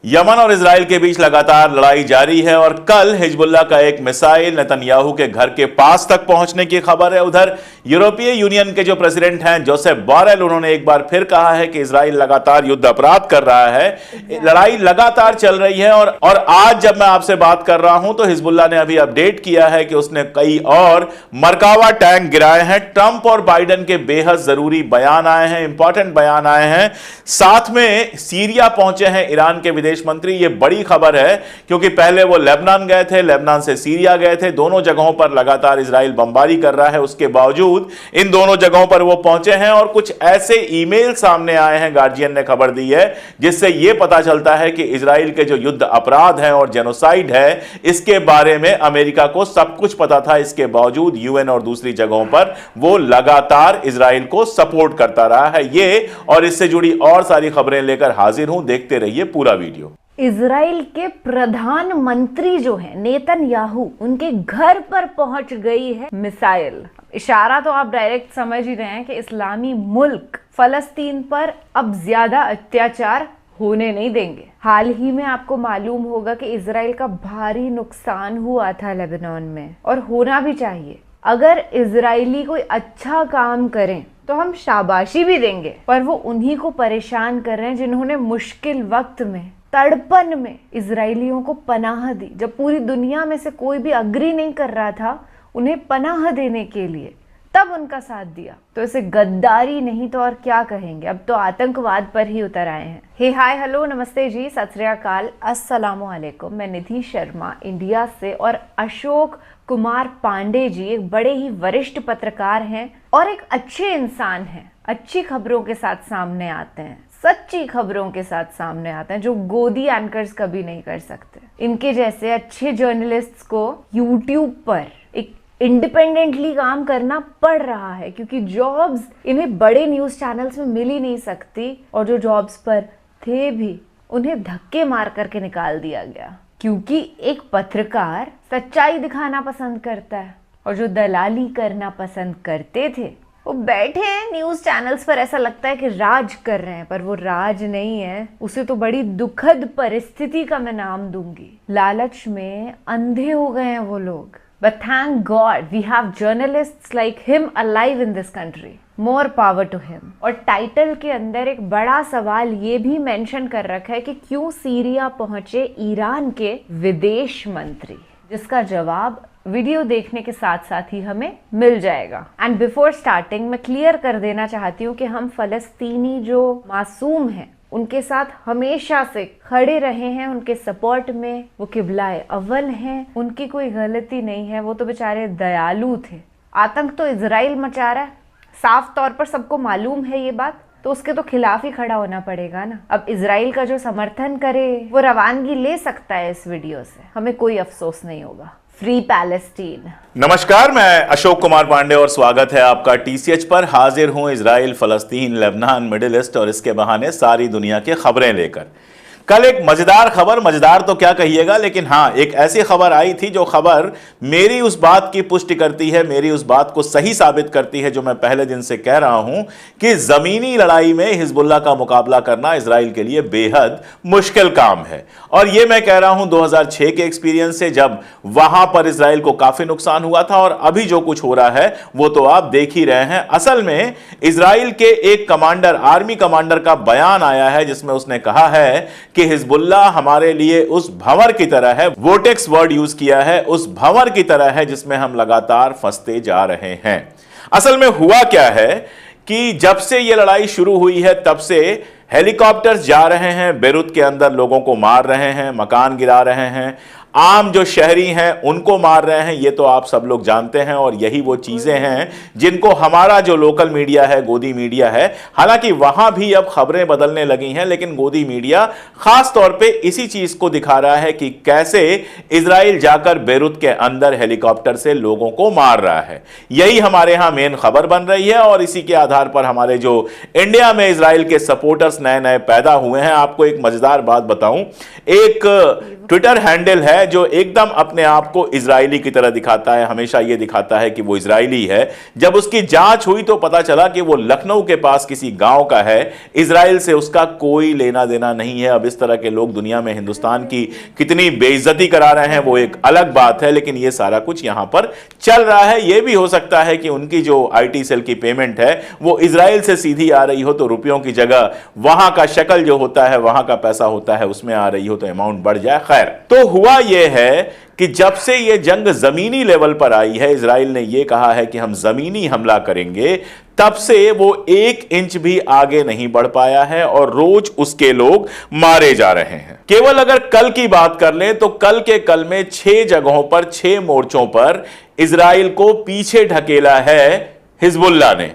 Yemen और Israel के बीच लगातार लड़ाई जारी है और कल हिजबुल्लाह का एक मिसाइल नेतन्याहू के घर के पास तक पहुंचने की खबर है। उधर यूरोपीय यूनियन के जो प्रेसिडेंट हैं जोसेफ बोरेल, उन्होंने एक बार फिर कहा है कि इजराइल लगातार युद्ध अपराध कर रहा है। लड़ाई लगातार चल रही है और आज जब मैं आपसे बात कर रहा हूं तो हिजबुल्लाह ने अभी अपडेट किया है कि उसने कई और मरकावा टैंक गिराए हैं। ट्रंप और बाइडेन के बेहद जरूरी बयान आए हैं, इंपॉर्टेंट बयान आए हैं। साथ में सीरिया पहुंचे हैं ईरान के विदेश मंत्री। यह बड़ी खबर है क्योंकि पहले वो लेबनान गए थे, लेबनान से सीरिया गए थे। दोनों जगहों पर लगातार इजराइल बमबारी कर रहा है, उसके बावजूद इन दोनों जगहों पर वो पहुंचे हैं। और कुछ ऐसे ईमेल सामने आए हैं, गार्जियन ने खबर दी है, जिससे यह पता चलता है कि इजराइल के जो युद्ध अपराध हैं और जेनोसाइड है, इसके बारे में अमेरिका को सब कुछ पता था। इसके बावजूद यूएन और दूसरी जगहों पर वो लगातार इजराइल को सपोर्ट करता रहा है। ये और इससे जुड़ी और सारी खबरें लेकर हाजिर हूं, देखते रहिए पूरा वीडियो। इजराइल के प्रधानमंत्री जो है नेतन्याहू, उनके घर पर पहुंच गई है मिसाइल। इशारा तो आप डायरेक्ट समझ ही रहे हैं कि इस्लामी मुल्क फलस्तीन पर अब ज्यादा अत्याचार होने नहीं देंगे। हाल ही में आपको मालूम होगा कि इजराइल का भारी नुकसान हुआ था लेबनान में, और होना भी चाहिए। अगर इजरायली कोई अच्छा काम करें तो हम शाबाशी भी देंगे, पर वो उन्हीं को परेशान कर रहे हैं जिन्होंने मुश्किल वक्त में, तड़पन में इजरायलियों को पनाह दी। जब पूरी दुनिया में से कोई भी अग्री नहीं कर रहा था उन्हें पनाह देने के लिए, तब उनका साथ दिया। तो इसे गद्दारी नहीं तो और क्या कहेंगे, अब तो आतंकवाद पर ही उतर आए हैं। हे हाय हेलो नमस्ते जी, सत श्री अकाल, अस्सलामु अलैकुम। मैं निधि शर्मा इंडिया से, और अशोक कुमार पांडे जी एक बड़े ही वरिष्ठ पत्रकार हैं और एक अच्छे इंसान हैं। अच्छी खबरों के साथ सामने आते हैं, सच्ची खबरों के साथ सामने आते हैं, जो गोदी एंकर्स कभी नहीं कर सकते। इनके जैसे अच्छे जर्नलिस्ट्स को यूट्यूब पर एक इंडिपेंडेंटली काम करना पड़ रहा है, क्योंकि जॉब्स इन्हें बड़े न्यूज चैनल्स में मिल ही नहीं सकती, और जो जॉब्स पर थे भी उन्हें धक्के मार करके निकाल दिया गया, क्योंकि एक पत्रकार सच्चाई दिखाना पसंद करता है, और जो दलाली करना पसंद करते थे वो बैठे हैं न्यूज चैनल्स पर। ऐसा लगता है कि राज कर रहे हैं, पर वो राज नहीं है। उसे तो बड़ी दुखद परिस्थिति का मैं नाम दूंगी। लालच में अंधे हो गए हैं वो लोग। But thank God we have journalists like him alive in this country. More power to him. और टाइटल के अंदर एक बड़ा सवाल ये भी मेंशन कर रखा है कि क्यों सीरिया पहुंचे ईरान के विदेश मंत्री, जिसका जवाब वीडियो देखने के साथ साथ ही हमें मिल जाएगा। एंड बिफोर स्टार्टिंग मैं क्लियर कर देना चाहती हूँ कि हम फलस्तीनी जो मासूम हैं उनके साथ हमेशा से खड़े रहे हैं, उनके सपोर्ट में। वो किबलाए अव्वल हैं, उनकी कोई गलती नहीं है, वो तो बेचारे दयालु थे। आतंक तो इजराइल मचा रहा है, साफ तौर पर सबको मालूम है ये बात, तो उसके तो खिलाफ ही खड़ा होना पड़ेगा ना। अब इजराइल का जो समर्थन करे वो रवानगी ले सकता है इस वीडियो से, हमें कोई अफसोस नहीं होगा। Free Palestine. नमस्कार, मैं अशोक कुमार पांडे और स्वागत है आपका टीसीएच पर। हाजिर हूं इजराइल, फलस्तीन, लेबनान, मिडिल ईस्ट और इसके बहाने सारी दुनिया की खबरें लेकर। कल एक मजेदार खबर, मजेदार तो क्या कहिएगा, लेकिन हाँ एक ऐसी खबर आई थी जो खबर मेरी उस बात की पुष्टि करती है, मेरी उस बात को सही साबित करती है जो मैं पहले दिन से कह रहा हूं कि जमीनी लड़ाई में हिजबुल्लाह का मुकाबला करना इजराइल के लिए बेहद मुश्किल काम है। और यह मैं कह रहा हूं 2006 के एक्सपीरियंस से, जब वहां पर इजराइल को काफी नुकसान हुआ था, और अभी जो कुछ हो रहा है वो तो आप देख ही रहे हैं। असल में इजराइल के एक कमांडर, आर्मी कमांडर का बयान आया है जिसमें उसने कहा है कि हिजबुल्लाह हमारे लिए उस भंवर की तरह है, वोटेक्स वर्ड यूज किया है, उस भंवर की तरह है जिसमें हम लगातार फंसते जा रहे हैं। असल में हुआ क्या है कि जब से यह लड़ाई शुरू हुई है तब से हेलीकॉप्टर्स जा रहे हैं, बेरूत के अंदर लोगों को मार रहे हैं, मकान गिरा रहे हैं, आम जो शहरी हैं उनको मार रहे हैं। ये तो आप सब लोग जानते हैं, और यही वो चीजें हैं जिनको हमारा जो लोकल मीडिया है, गोदी मीडिया है, हालांकि वहां भी अब खबरें बदलने लगी हैं, लेकिन गोदी मीडिया खास तौर पे इसी चीज को दिखा रहा है कि कैसे इजराइल जाकर बेरूत के अंदर हेलीकॉप्टर से लोगों को मार रहा है। यही हमारे यहां मेन खबर बन रही है, और इसी के आधार पर हमारे जो इंडिया में इजराइल के सपोर्टर्स नए नए पैदा हुए हैं। आपको एक मजेदार बात बताऊं, एक ट्विटर हैंडल है है जो एकदम अपने आप को इजरायली की तरह दिखाता है, हमेशा यह दिखाता है कि वो इजरायली है। जब उसकी जांच हुई तो पता चला कि वो लखनऊ के पास किसी गांव का है, इजराइल से उसका कोई लेना देना नहीं है। अब इस तरह के लोग दुनिया में हिंदुस्तान की कितनी बेइज्जती करा रहे हैं वो एक अलग बात है, लेकिन ये सारा कुछ यहां पर चल रहा है। यह भी हो सकता है कि उनकी जो आईटी सेल की पेमेंट है वो इजराइल से सीधी आ रही हो, तो रुपयों की जगह वहां का शक्ल जो होता है, वहां का पैसा होता है, उसमें आ रही हो तो अमाउंट बढ़ जाए। खैर, तो हुआ यह है कि जब से यह जंग जमीनी लेवल पर आई है, इजराइल ने यह कहा है कि हम जमीनी हमला करेंगे, तब से वो 1 इंच भी आगे नहीं बढ़ पाया है और रोज उसके लोग मारे जा रहे हैं। केवल अगर कल की बात कर लें तो कल के कल में 6 जगहों पर 6 मोर्चों पर इजराइल को पीछे ढकेला है हिजबुल्लाह ने।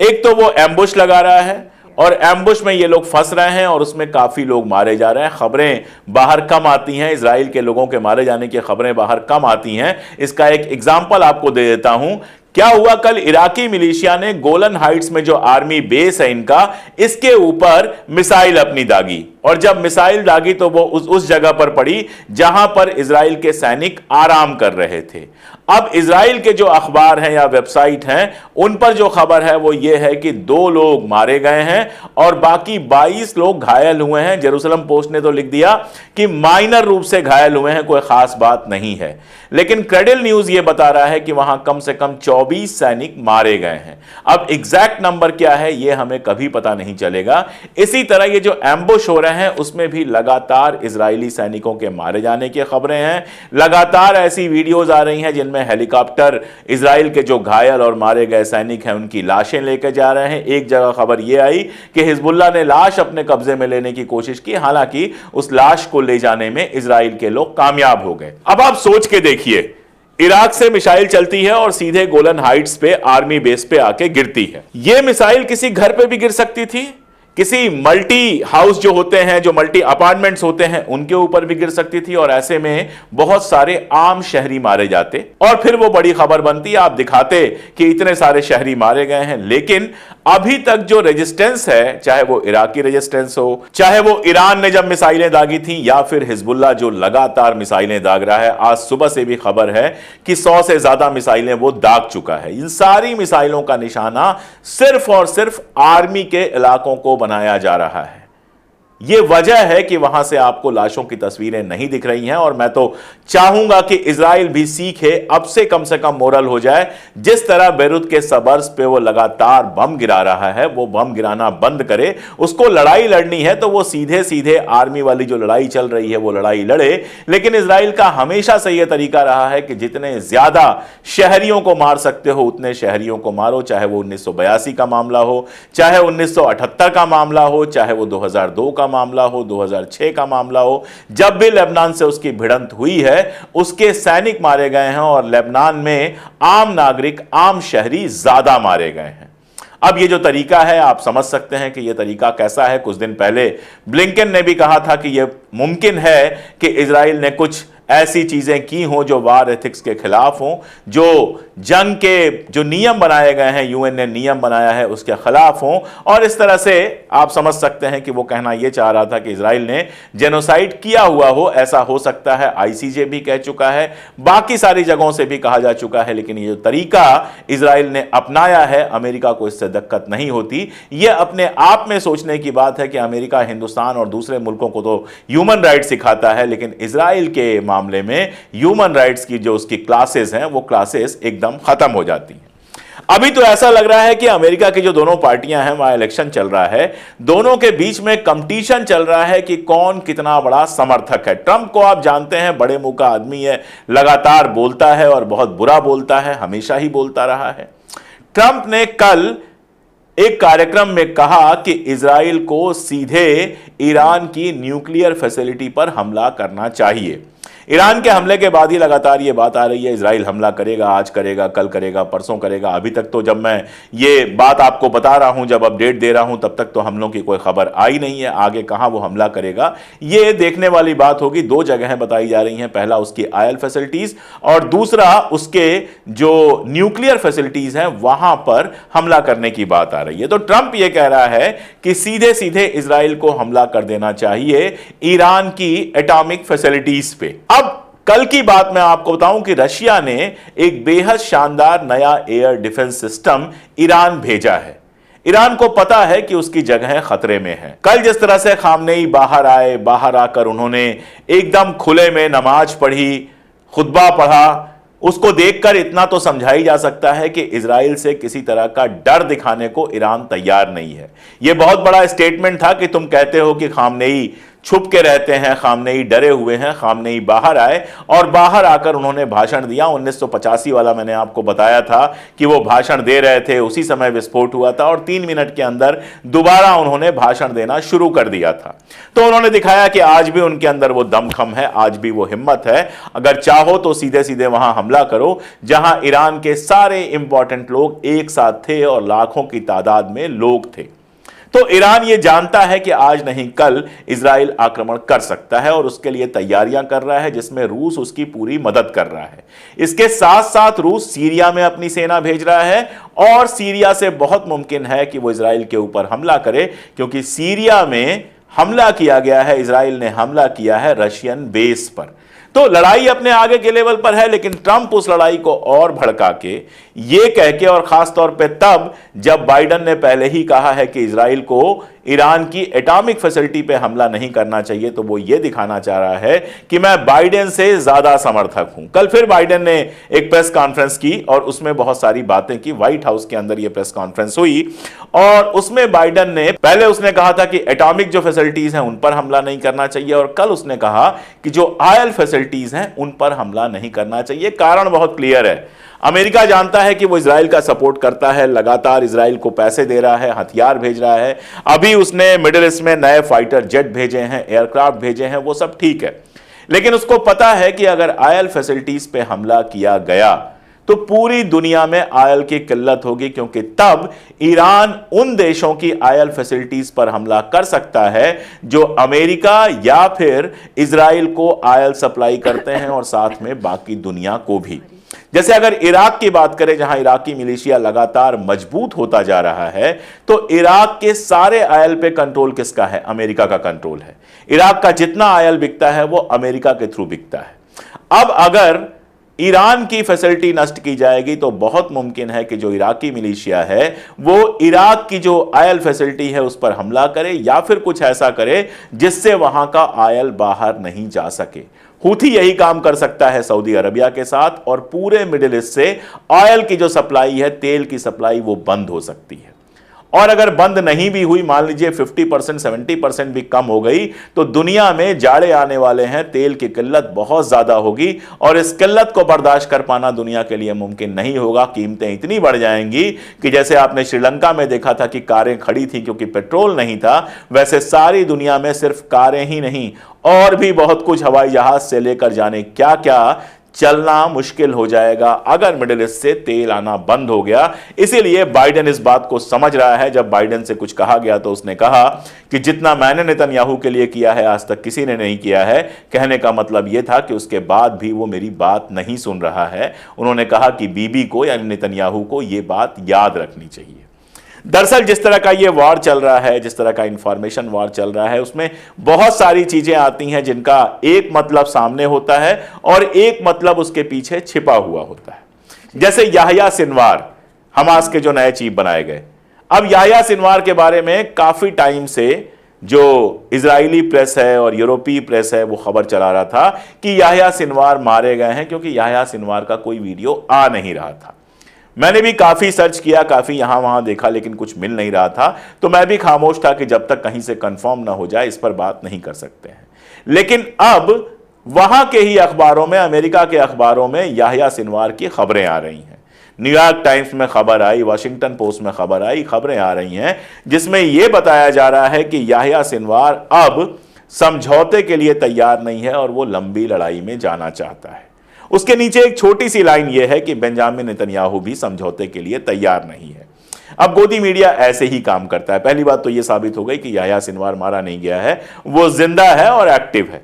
एक तो वो एम्बुश लगा रहा है और एम्बुश में ये लोग फंस रहे हैं और उसमें काफी लोग मारे जा रहे हैं। खबरें बाहर कम आती हैं, इजराइल के लोगों के मारे जाने की खबरें बाहर कम आती हैं। इसका एक एग्जाम्पल आपको दे देता हूं। क्या हुआ, कल इराकी मिलिशिया ने गोलन हाइट्स में जो आर्मी बेस है इनका, इसके ऊपर मिसाइल अपनी दागी, और जब मिसाइल दागी तो वो उस जगह पर पड़ी जहां पर इजराइल के सैनिक आराम कर रहे थे। अब इजराइल के जो अखबार हैं या वेबसाइट हैं उन पर जो खबर है वो ये है कि 2 लोग मारे गए हैं और बाकी 22 लोग घायल हुए हैं। जेरूसलम पोस्ट ने तो लिख दिया कि माइनर रूप से घायल हुए हैं, कोई खास बात नहीं है। लेकिन क्रेडल न्यूज ये बता रहा है कि वहां कम से कम 24 सैनिक मारे गए हैं। अब एग्जैक्ट नंबर क्या है ये हमें कभी पता नहीं चलेगा। इसी तरह ये जो एम्बुश हो रहे हैं उसमें भी लगातार इजरायली सैनिकों के मारे जाने की खबरें हैं। लगातार ऐसी वीडियोज आ रही हैं जिनमें हेलीकॉप्टर इजराइल के जो घायल और मारे गए सैनिक हैं उनकी लाशें लेकर जा रहे हैं। एक जगह खबर यह आई कि हिजबुल्लाह ने लाश अपने कब्जे में लेने की कोशिश की, हालांकि उस लाश को ले जाने में इजराइल के लोग कामयाब हो गए। अब आप सोच के देखिए, इराक से मिसाइल चलती है और सीधे गोलन हाइट्स पे आर्मी बेस पे आके गिरती है। यह मिसाइल किसी घर पे भी गिर सकती थी, किसी मल्टी हाउस जो होते हैं, जो मल्टी अपार्टमेंट्स होते हैं उनके ऊपर भी गिर सकती थी, और ऐसे में बहुत सारे आम शहरी मारे जाते और फिर वो बड़ी खबर बनती, आप दिखाते कि इतने सारे शहरी मारे गए हैं। लेकिन अभी तक जो रेजिस्टेंस है, चाहे वो इराकी रेजिस्टेंस हो, चाहे वो ईरान ने जब मिसाइलें दागी थी, या फिर हिजबुल्लाह जो लगातार मिसाइलें दाग रहा है, आज सुबह से भी खबर है कि 100 से ज्यादा मिसाइलें वो दाग चुका है। इन सारी मिसाइलों का निशाना सिर्फ और सिर्फ आर्मी के इलाकों को बनाया जा रहा है। यह वजह है कि वहां से आपको लाशों की तस्वीरें नहीं दिख रही हैं, और मैं तो चाहूंगा कि इजराइल भी सीखे, अब से कम मोरल हो जाए। जिस तरह बेरूत के सबर्स पे वो लगातार बम गिरा रहा है, वो बम गिराना बंद करे। उसको लड़ाई लड़नी है तो वो सीधे सीधे आर्मी वाली जो लड़ाई चल रही है वो लड़ाई लड़े। लेकिन इजराइल का हमेशा से यह तरीका रहा है कि जितने ज्यादा शहरियों को मार सकते हो उतने शहरियों को मारो, चाहे वो 1982 का मामला हो, चाहे 1978 का मामला हो, चाहे वो 2002 का मामला हो, 2006 का मामला हो। जब भी लेबनान से उसकी भिड़ंत हुई है उसके सैनिक मारे गए हैं, और लेबनान में आम नागरिक, आम शहरी ज्यादा मारे गए हैं। अब ये जो तरीका है आप समझ सकते हैं कि ये तरीका कैसा है। कुछ दिन पहले ब्लिंकन ने भी कहा था कि यह मुमकिन है कि इजराइल ने कुछ ऐसी चीजें की हों जो वार एथिक्स के खिलाफ हों, जो जंग के जो नियम बनाए गए हैं, यूएन ने नियम बनाया है, उसके खिलाफ हों। और इस तरह से आप समझ सकते हैं कि वो कहना यह चाह रहा था कि इजराइल ने जेनोसाइड किया हुआ हो, ऐसा हो सकता है। आईसीजे भी कह चुका है, बाकी सारी जगहों से भी कहा जा चुका है। लेकिन ये जो तरीका इजराइल ने अपनाया है, अमेरिका को इससे दिक्कत नहीं होती। यह अपने आप में सोचने की बात है कि अमेरिका हिंदुस्तान और दूसरे मुल्कों को तो ह्यूमन राइट सिखाता है, लेकिन इजराइल के मामले में ह्यूमन राइट्स की जो उसकी क्लासेस हैं वो क्लासेस एकदम खत्म हो जाती हैं। अभी तो ऐसा लग रहा है कि अमेरिका की जो दोनों पार्टियां हैं, वहां इलेक्शन चल रहा है, दोनों के बीच में कंपटीशन चल रहा है कि कौन कितना बड़ा समर्थक है। ट्रंप को आप जानते हैं, बड़े मुंह का आदमी है, लगातार बोलता है और बहुत बुरा बोलता है, हमेशा ही बोलता रहा है। ट्रंप ने कल एक कार्यक्रम में कहा कि इजराइल को सीधे ईरान की न्यूक्लियर फैसिलिटी पर हमला करना चाहिए। ईरान के हमले के बाद ही लगातार ये बात आ रही है, इजराइल हमला करेगा, आज करेगा, कल करेगा, परसों करेगा। अभी तक तो जब मैं ये बात आपको बता रहा हूं, जब अपडेट दे रहा हूं, तब तक तो हमलों की कोई खबर आई नहीं है। आगे कहां वो हमला करेगा ये देखने वाली बात होगी। 2 जगहें बताई जा रही हैं, पहला उसकी ऑयल फैसिलिटीज और दूसरा उसके जो न्यूक्लियर फैसिलिटीज हैं वहां पर हमला करने की बात आ रही है। तो ट्रंप ये कह रहा है कि सीधे सीधे इजराइल को हमला कर देना चाहिए ईरान की एटॉमिक फैसिलिटीज पे। अब कल की बात मैं आपको बताऊं कि रशिया ने एक बेहद शानदार नया एयर डिफेंस सिस्टम ईरान भेजा है। ईरान को पता है कि उसकी जगह खतरे में है। कल जिस तरह से खामनेई बाहर आए, बाहर आकर उन्होंने एकदम खुले में नमाज पढ़ी, खुतबा पढ़ा, उसको देखकर इतना तो समझा ही जा सकता है कि इजराइल से किसी तरह का डर दिखाने को ईरान तैयार नहीं है। यह बहुत बड़ा स्टेटमेंट था कि तुम कहते हो कि खामनेई छुप के रहते हैं, खामनेई डरे हुए हैं। खामनेई बाहर आए और बाहर आकर उन्होंने भाषण दिया। 1985 वाला मैंने आपको बताया था कि वो भाषण दे रहे थे, उसी समय विस्फोट हुआ था और 3 मिनट के अंदर दोबारा उन्होंने भाषण देना शुरू कर दिया था। तो उन्होंने दिखाया कि आज भी उनके अंदर वो दमखम है, आज भी वो हिम्मत है। अगर चाहो तो सीधे सीधे वहां हमला करो जहां ईरान के सारे इंपॉर्टेंट लोग एक साथ थे और लाखों की तादाद में लोग थे। तो ईरान ये जानता है कि आज नहीं कल इजराइल आक्रमण कर सकता है और उसके लिए तैयारियां कर रहा है, जिसमें रूस उसकी पूरी मदद कर रहा है। इसके साथ साथ रूस सीरिया में अपनी सेना भेज रहा है और सीरिया से बहुत मुमकिन है कि वो इजराइल के ऊपर हमला करे, क्योंकि सीरिया में हमला किया गया है, इजराइल ने हमला किया है रशियन बेस पर। तो लड़ाई अपने आगे के लेवल पर है, लेकिन ट्रंप उस लड़ाई को और भड़का के ये कह के, और खास तौर पे तब जब बाइडेन ने पहले ही कहा है कि इजराइल को ईरान की एटॉमिक फैसिलिटी पे हमला नहीं करना चाहिए, तो वो ये दिखाना चाह रहा है कि मैं बाइडेन से ज्यादा समर्थक हूं। कल फिर बाइडेन ने एक प्रेस कॉन्फ्रेंस की और उसमें बहुत सारी बातें की। व्हाइट हाउस के अंदर ये प्रेस कॉन्फ्रेंस हुई और उसमें बाइडेन ने पहले उसने कहा था कि एटॉमिक जो फैसिलिटीज हैं उन पर हमला नहीं करना चाहिए, और कल उसने कहा कि जो ऑयल फैसिलिटीज हैं उन पर हमला नहीं करना चाहिए। कारण बहुत क्लियर है। अमेरिका जानता है कि वो इजराइल का सपोर्ट करता है, लगातार इजराइल को पैसे दे रहा है, हथियार भेज रहा है। अभी उसने मिडिल ईस्ट में नए फाइटर जेट भेजे हैं, एयरक्राफ्ट भेजे हैं, वो सब ठीक है। लेकिन उसको पता है कि अगर ऑयल फैसिलिटीज पे हमला किया गया तो पूरी दुनिया में ऑयल की किल्लत होगी, क्योंकि तब ईरान उन देशों की ऑयल फैसिलिटीज पर हमला कर सकता है जो अमेरिका या फिर इजराइल को ऑयल सप्लाई करते हैं और साथ में बाकी दुनिया को भी। जैसे अगर इराक की बात करें, जहां इराकी मिलिशिया लगातार मजबूत होता जा रहा है, तो इराक के सारे ऑयल पे कंट्रोल किसका है? अमेरिका का कंट्रोल है। इराक का जितना ऑयल बिकता है वो अमेरिका के थ्रू बिकता है। अब अगर ईरान की फैसिलिटी नष्ट की जाएगी तो बहुत मुमकिन है कि जो इराकी मिलिशिया है वो इराक की जो ऑयल फैसिलिटी है उस पर हमला करे या फिर कुछ ऐसा करे जिससे वहां का ऑयल बाहर नहीं जा सके। हूथी यही काम कर सकता है सऊदी अरबिया के साथ, और पूरे मिडिल ईस्ट से ऑयल की जो सप्लाई है, तेल की सप्लाई, वो बंद हो सकती है। और अगर बंद नहीं भी हुई, मान लीजिए 50% 70% भी कम हो गई, तो दुनिया में जाड़े आने वाले हैं, तेल की किल्लत बहुत ज्यादा होगी और इस किल्लत को बर्दाश्त कर पाना दुनिया के लिए मुमकिन नहीं होगा। कीमतें इतनी बढ़ जाएंगी कि जैसे आपने श्रीलंका में देखा था कि कारें खड़ी थी क्योंकि पेट्रोल नहीं था, वैसे सारी दुनिया में सिर्फ कारें ही नहीं और भी बहुत कुछ, हवाई जहाज से लेकर जाने क्या क्या, चलना मुश्किल हो जाएगा अगर मिडिल ईस्ट से तेल आना बंद हो गया। इसीलिए बाइडेन इस बात को समझ रहा है। जब बाइडेन से कुछ कहा गया तो उसने कहा कि जितना मैंने नेतन्याहू के लिए किया है आज तक किसी ने नहीं किया है। कहने का मतलब यह था कि उसके बाद भी वो मेरी बात नहीं सुन रहा है। उन्होंने कहा कि बीबी को यानी नेतन्याहू को यह बात याद रखनी चाहिए। दरअसल जिस तरह का ये वॉर चल रहा है, जिस तरह का इंफॉर्मेशन वॉर चल रहा है, उसमें बहुत सारी चीजें आती हैं जिनका एक मतलब सामने होता है और एक मतलब उसके पीछे छिपा हुआ होता है। जैसे याह्या सिनवार, हमास के जो नए चीफ बनाए गए। अब याह्या सिनवार के बारे में काफी टाइम से जो इजरायली प्रेस है और यूरोपीय प्रेस है वो खबर चला रहा था कि याह्या सिनवार मारे गए हैं, क्योंकि याह्या सिनवार का कोई वीडियो आ नहीं रहा था। मैंने भी काफी सर्च किया, काफी यहां वहां देखा, लेकिन कुछ मिल नहीं रहा था। तो मैं भी खामोश था कि जब तक कहीं से कंफर्म ना हो जाए इस पर बात नहीं कर सकते हैं। लेकिन अब वहां के ही अखबारों में, अमेरिका के अखबारों में याह्या सिनवार की खबरें आ रही हैं। न्यूयॉर्क टाइम्स में खबर आई, वॉशिंगटन पोस्ट में खबर आई, खबरें आ रही हैं जिसमें यह बताया जा रहा है कि याह्या सिनवार अब समझौते के लिए तैयार नहीं है और वो लंबी लड़ाई में जाना चाहता है। उसके नीचे एक छोटी सी लाइन यह है कि बेंजामिन नेतन्याहू भी समझौते के लिए तैयार नहीं है। अब गोदी मीडिया ऐसे ही काम करता है। पहली बात तो यह साबित हो गई कि याह्या सिनवार मारा नहीं गया है, वो जिंदा है और एक्टिव है।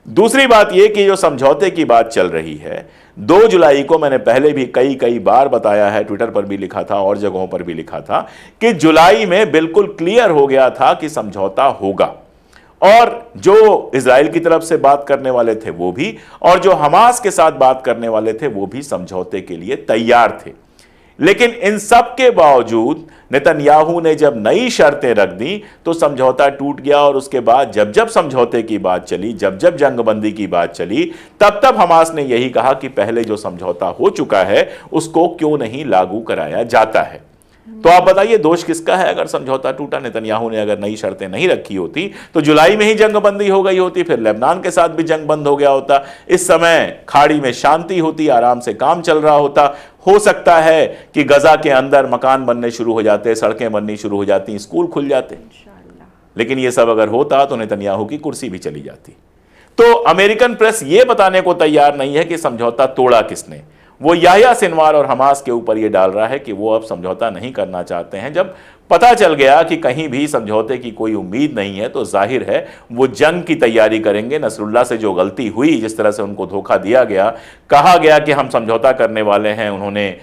दूसरी बात यह कि जो समझौते की बात चल रही है, 2 जुलाई को मैंने पहले भी कई बार बताया है, ट्विटर पर भी लिखा था और जगहों पर भी लिखा था कि जुलाई में बिल्कुल क्लियर हो गया था कि समझौता होगा। और जो इजराइल की तरफ से बात करने वाले थे वो भी, और जो हमास के साथ बात करने वाले थे वो भी समझौते के लिए तैयार थे। लेकिन इन सब के बावजूद नेतन्याहू ने जब नई शर्तें रख दी तो समझौता टूट गया, और उसके बाद जब जब समझौते की बात चली, जब जब जंगबंदी की बात चली, तब तब हमास ने यही कहा कि पहले जो समझौता हो चुका है उसको क्यों नहीं लागू कराया जाता है। तो आप बताइए दोष किसका है? अगर समझौता टूटा, नेतन्याहू ने अगर नई शर्तें नहीं रखी होती तो जुलाई में ही जंगबंदी हो गई होती, फिर लेबनान के साथ भी जंग बंद हो गया होता, इस समय खाड़ी में शांति होती, आराम से काम चल रहा होता। हो सकता है कि गजा के अंदर मकान बनने शुरू हो जाते, सड़कें बननी शुरू हो जाती, स्कूल खुल जाते। लेकिन यह सब अगर होता तो नेतन्याहू की कुर्सी भी चली जाती। तो अमेरिकन प्रेस यह बताने को तैयार नहीं है कि समझौता तोड़ा किसने। वो याह्या सिनवार और हमास के ऊपर ये डाल रहा है कि वो अब समझौता नहीं करना चाहते हैं। जब पता चल गया कि कहीं भी समझौते की कोई उम्मीद नहीं है तो जाहिर है वो जंग की तैयारी करेंगे। नसरुल्लाह से जो गलती हुई, जिस तरह से उनको धोखा दिया गया, कहा गया कि हम समझौता करने वाले हैं, उन्होंने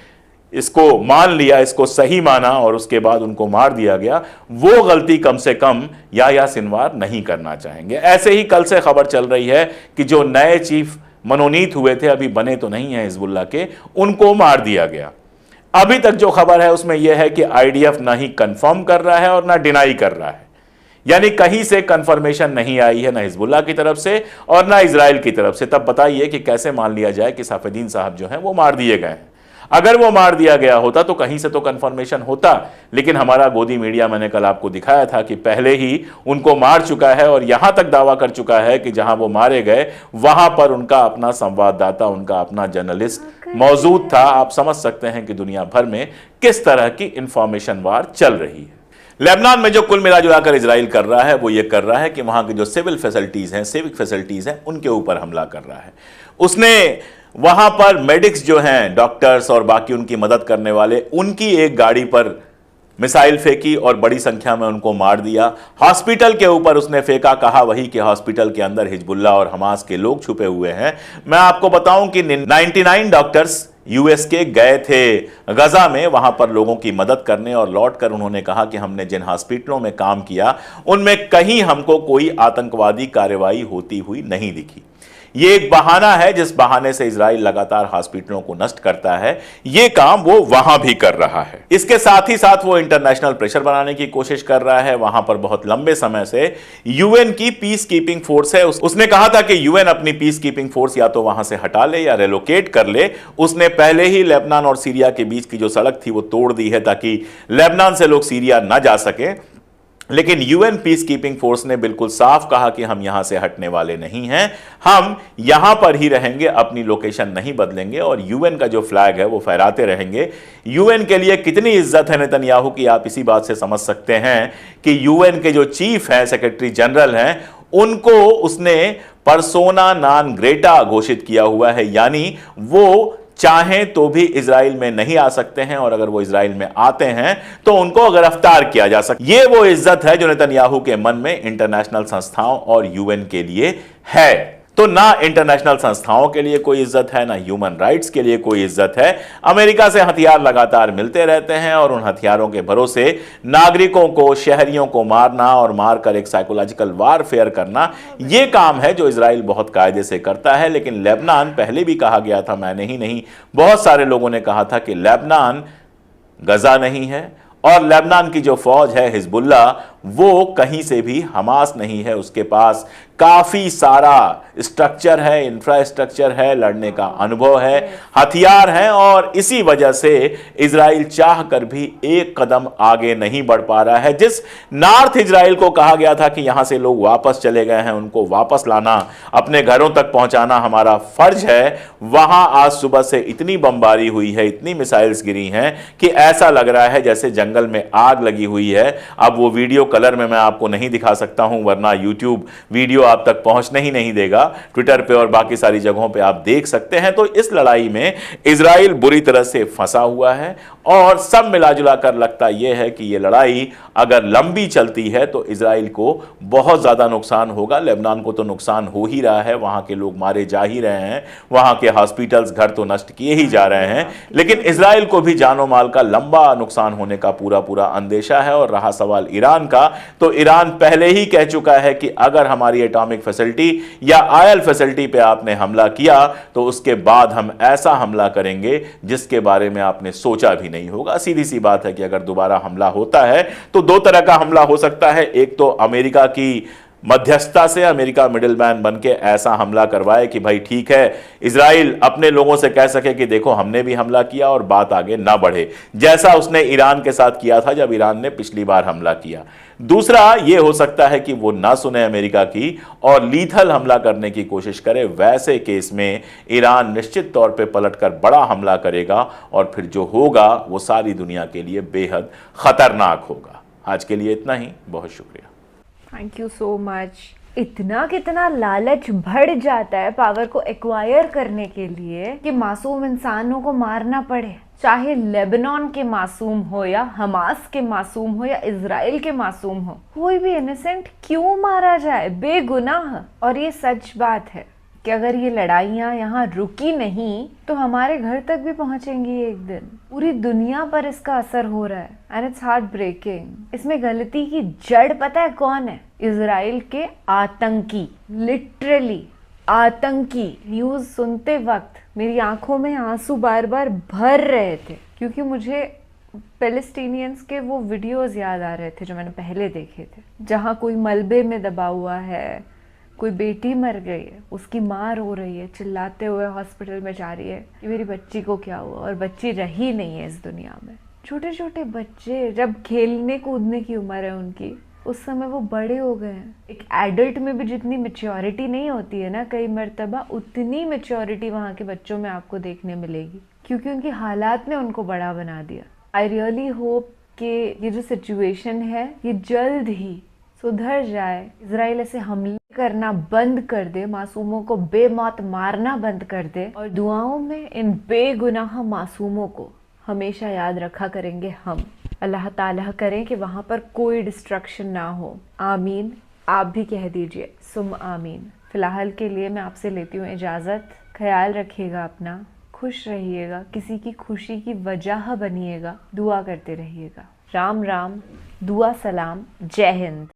इसको मान लिया, इसको सही माना, और उसके बाद उनको मार दिया गया, वो गलती कम से कम याह्या सिनवार नहीं करना चाहेंगे। ऐसे ही कल से खबर चल रही है कि जो नए चीफ मनोनीत हुए थे, अभी बने तो नहीं है हिजबुल्लाह के, उनको मार दिया गया। अभी तक जो खबर है उसमें यह है कि आईडीएफ ना ही कंफर्म कर रहा है और ना डिनाई कर रहा है, यानी कहीं से कंफर्मेशन नहीं आई है, ना हिजबुल्लाह की तरफ से और ना इजराइल की तरफ से। तब बताइए कि कैसे मान लिया जाए कि सैफुद्दीन साहब जो हैं वो मार दिए गए हैं। अगर वो मार दिया गया होता तो कहीं से तो कंफर्मेशन होता, लेकिन हमारा गोदी मीडिया, मैंने कल आपको दिखाया था कि पहले ही उनको मार चुका है और यहां तक दावा कर चुका है कि जहां वो मारे गए वहां पर उनका अपना संवाददाता, उनका अपना जर्नलिस्ट मौजूद था। आप समझ सकते हैं कि दुनिया भर में किस तरह की इंफॉर्मेशन वार चल रही है। लेबनान में जो कुल मिला जुलाकर इजराइल कर रहा है वो ये कर रहा है कि वहां की जो सिविल फैसिलिटीज हैं, सिविक फैसिलिटीज हैं, उनके ऊपर हमला कर रहा है। उसने वहां पर मेडिक्स जो हैं, डॉक्टर्स और बाकी उनकी मदद करने वाले, उनकी एक गाड़ी पर मिसाइल फेंकी और बड़ी संख्या में उनको मार दिया। हॉस्पिटल के ऊपर उसने फेंका, कहा वही कि हॉस्पिटल के अंदर हिजबुल्लाह और हमास के लोग छुपे हुए हैं। मैं आपको बताऊं कि 99 डॉक्टर्स यूएस के गए थे गजा में वहां पर लोगों की मदद करने, और लौटकर उन्होंने कहा कि हमने जिन हॉस्पिटलों में काम किया उनमें कहीं हमको कोई आतंकवादी कार्रवाई होती हुई नहीं दिखी। ये एक बहाना है जिस बहाने से इजराइल लगातार हॉस्पिटलों को नष्ट करता है। ये काम वो वहां भी कर रहा है। इसके साथ ही साथ वो इंटरनेशनल प्रेशर बनाने की कोशिश कर रहा है। वहां पर बहुत लंबे समय से यूएन की पीस कीपिंग फोर्स है, उसने कहा था कि यूएन अपनी पीस कीपिंग फोर्स या तो वहां से हटा ले या रेलोकेट कर ले। उसने पहले ही लेबनान और सीरिया के बीच की जो सड़क थी वो तोड़ दी है ताकि लेबनान से लोग सीरिया ना जा सके। लेकिन यूएन पीस कीपिंग फोर्स ने बिल्कुल साफ कहा कि हम यहां से हटने वाले नहीं हैं, हम यहां पर ही रहेंगे, अपनी लोकेशन नहीं बदलेंगे और यूएन का जो फ्लैग है वो फहराते रहेंगे। यूएन के लिए कितनी इज्जत है नेतन्याहू की, आप इसी बात से समझ सकते हैं कि यूएन के जो चीफ हैं, सेक्रेटरी जनरल हैं, उनको उसने पर्सोना नॉन ग्रेटा घोषित किया हुआ है, यानी वो चाहें तो भी इजराइल में नहीं आ सकते हैं, और अगर वो इजराइल में आते हैं तो उनको गिरफ्तार किया जा सकता है। ये वो इज्जत है जो नेतन्याहू के मन में इंटरनेशनल संस्थाओं और यूएन के लिए है। तो ना इंटरनेशनल संस्थाओं के लिए कोई इज्जत है, ना ह्यूमन राइट्स के लिए कोई इज्जत है। अमेरिका से हथियार लगातार मिलते रहते हैं और उन हथियारों के भरोसे नागरिकों को, शहरियों को मारना और मारकर एक साइकोलॉजिकल वारफेयर करना, यह काम है जो इजराइल बहुत कायदे से करता है। लेकिन लेबनान, पहले भी कहा गया था, मैंने ही नहीं, बहुत सारे लोगों ने कहा था कि लेबनान गजा नहीं है, और लेबनान की जो फौज है हिजबुल्लाह, वो कहीं से भी हमास नहीं है। उसके पास काफी सारा स्ट्रक्चर है, इंफ्रास्ट्रक्चर है, लड़ने का अनुभव है, हथियार हैं, और इसी वजह से इजराइल चाह कर भी एक कदम आगे नहीं बढ़ पा रहा है। जिस नॉर्थ इजराइल को कहा गया था कि यहां से लोग वापस चले गए हैं, उनको वापस लाना, अपने घरों तक पहुंचाना हमारा फर्ज है, वहां आज सुबह से इतनी बमबारी हुई है, इतनी मिसाइल्स गिरी हैं कि ऐसा लग रहा है जैसे जंगल में आग लगी हुई है। अब वो वीडियो कलर में मैं आपको नहीं दिखा सकता हूं, वरना यूट्यूब वीडियो आप तक पहुंचने ही नहीं देगा। ट्विटर पे और बाकी सारी जगहों पे आप देख सकते हैं। तो इस लड़ाई में इजराइल बुरी तरह से फंसा हुआ है, और सब मिला जुला कर लगता यह है कि यह लड़ाई अगर लंबी चलती है तो इजराइल को बहुत ज़्यादा नुकसान होगा। लेबनान को तो नुकसान हो ही रहा है, वहाँ के लोग मारे जा ही रहे हैं, वहाँ के हॉस्पिटल्स, घर तो नष्ट किए ही जा रहे हैं, लेकिन इजराइल को भी जानो माल का लंबा नुकसान होने का पूरा पूरा अंदेशा है। और रहा सवाल ईरान का, तो ईरान पहले ही कह चुका है कि अगर हमारी एटॉमिक फैसिलिटी या ऑयल फैसिलिटी पे आपने हमला किया तो उसके बाद हम ऐसा हमला करेंगे जिसके बारे में आपने सोचा भी नहीं होगा। सीधी सी बात है कि अगर दोबारा हमला होता है तो दो तरह का हमला हो सकता है। एक तो अमेरिका की मध्यस्थता से अमेरिका मिडिलमैन बन के ऐसा हमला करवाए कि भाई ठीक है, इजराइल अपने लोगों से कह सके कि देखो हमने भी हमला किया और बात आगे ना बढ़े, जैसा उसने ईरान के साथ किया था जब ईरान ने पिछली बार हमला किया। दूसरा यह हो सकता है कि वो ना सुने अमेरिका की और लीथल हमला करने की कोशिश करे। वैसे केस में ईरान निश्चित तौर पे पलटकर बड़ा हमला करेगा और फिर जो होगा वो सारी दुनिया के लिए बेहद खतरनाक होगा। आज के लिए इतना ही, बहुत शुक्रिया। Thank you so much. इतना कितना लालच बढ़ जाता है पावर को एक्वायर करने के लिए कि मासूम इंसानों को मारना पड़े, चाहे लेबनान के मासूम हो या हमास के मासूम हो या इजराइल के मासूम हो, कोई भी इनोसेंट क्यों मारा जाए बेगुनाह। और ये सच बात है कि अगर ये लड़ाइयाँ यहाँ रुकी नहीं तो हमारे घर तक भी पहुंचेंगी एक दिन। पूरी दुनिया पर इसका असर हो रहा है एंड इट्स हार्ट ब्रेकिंग। इसमें गलती की जड़ पता है कौन है? इजराइल के आतंकी, लिटरली आतंकी। न्यूज़ सुनते वक्त मेरी आंखों में आंसू बार बार भर रहे थे क्योंकि मुझे पैलेस्टीनियंस के वो वीडियोस याद आ रहे थे जो मैंने पहले देखे थे, जहाँ कोई मलबे में दबा हुआ है, कोई बेटी मर गई है, उसकी माँ रो रही है, चिल्लाते हुए हॉस्पिटल में जा रही है कि मेरी बच्ची को क्या हुआ, और बच्ची रही नहीं है इस दुनिया में। छोटे छोटे बच्चे जब खेलने कूदने की उम्र है उनकी, उस समय वो बड़े हो गए हैं। एक एडल्ट में भी जितनी मैच्योरिटी नहीं होती है ना कई मर्तबा, उतनी मैच्योरिटी वहाँ के बच्चों में आपको देखने मिलेगी क्योंकि उनकी हालात ने उनको बड़ा बना दिया। आई रियली होप कि ये जो सिचुएशन है ये जल्द ही सुधर जाए, इजराइल ऐसे हमले करना बंद कर दे, मासूमों को बेमौत मारना बंद कर दे, और दुआओं में इन बेगुनाह मासूमों को हमेशा याद रखा करेंगे हम। अल्लाह ताला करें कि वहाँ पर कोई डिस्ट्रक्शन ना हो। आमीन। आप भी कह दीजिए सुम आमीन। फिलहाल के लिए मैं आपसे लेती हूँ इजाज़त। ख्याल रखिएगा अपना, खुश रहिएगा, किसी की खुशी की वजह बनिएगा, दुआ करते रहिएगा। राम राम, दुआ सलाम, जय हिंद।